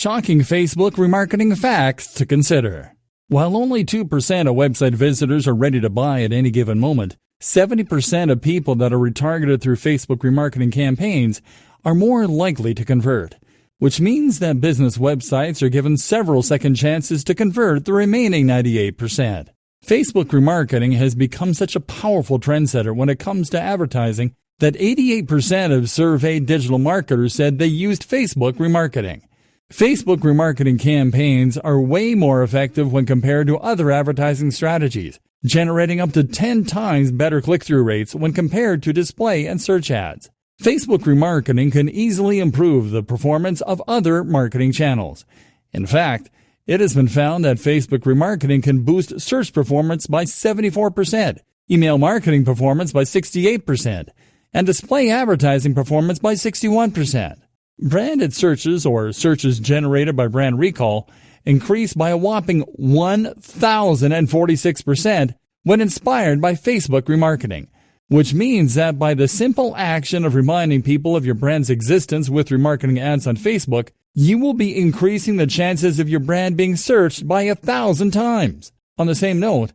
Shocking Facebook remarketing facts to consider. While only 2% of website visitors are ready to buy at any given moment, 70% of people that are retargeted through Facebook remarketing campaigns are more likely to convert, which means that business websites are given several second chances to convert the remaining 98%. Facebook remarketing has become such a powerful trendsetter when it comes to advertising that 88% of surveyed digital marketers said they used Facebook remarketing. Facebook remarketing campaigns are way more effective when compared to other advertising strategies, generating up to 10 times better click-through rates when compared to display and search ads. Facebook remarketing can easily improve the performance of other marketing channels. In fact, it has been found that Facebook remarketing can boost search performance by 74%, email marketing performance by 68%, and display advertising performance by 61%. Branded searches, or searches generated by brand recall, increased by a whopping 1,046% when inspired by Facebook remarketing, which means that by the simple action of reminding people of your brand's existence with remarketing ads on Facebook, you will be increasing the chances of your brand being searched by 1,000 times. On the same note,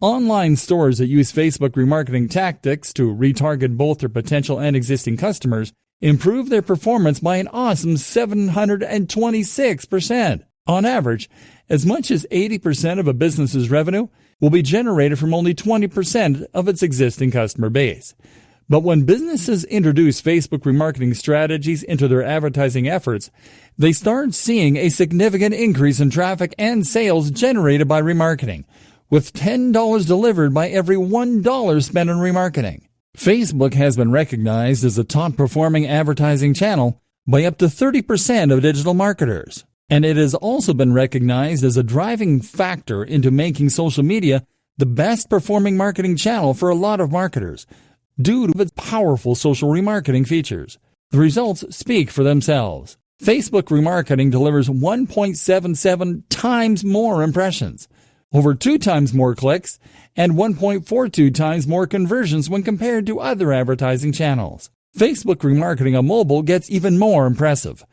online stores that use Facebook remarketing tactics to retarget both their potential and existing customers improve their performance by an awesome 726%. On average, as much as 80% of a business's revenue will be generated from only 20% of its existing customer base. But when businesses introduce Facebook remarketing strategies into their advertising efforts, they start seeing a significant increase in traffic and sales generated by remarketing, with $10 delivered by every $1 spent on remarketing. Facebook has been recognized as a top-performing advertising channel by up to 30% of digital marketers. And it has also been recognized as a driving factor into making social media the best-performing marketing channel for a lot of marketers, due to its powerful social remarketing features. The results speak for themselves. Facebook remarketing delivers 1.77 times more impressions, over 2 times more clicks, and 1.42 times more conversions when compared to other advertising channels. Facebook remarketing on mobile gets even more impressive.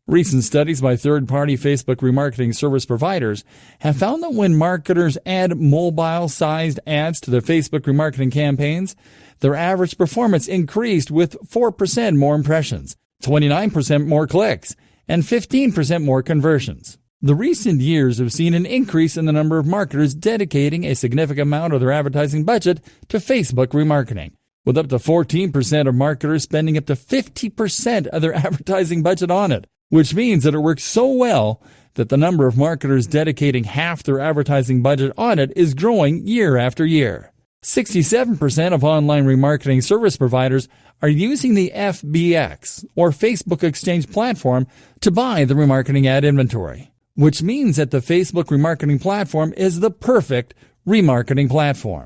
Recent studies by third-party Facebook remarketing service providers have found that when marketers add mobile-sized ads to their Facebook remarketing campaigns, their average performance increased with 4% more impressions, 29% more clicks, and 15% more conversions. The recent years have seen an increase in the number of marketers dedicating a significant amount of their advertising budget to Facebook remarketing, with up to 14% of marketers spending up to 50% of their advertising budget on it, which means that it works so well that the number of marketers dedicating half their advertising budget on it is growing year after year. 67% of online remarketing service providers are using the FBX, or Facebook Exchange platform, to buy the remarketing ad inventory, which means that the Facebook remarketing platform is the perfect remarketing platform.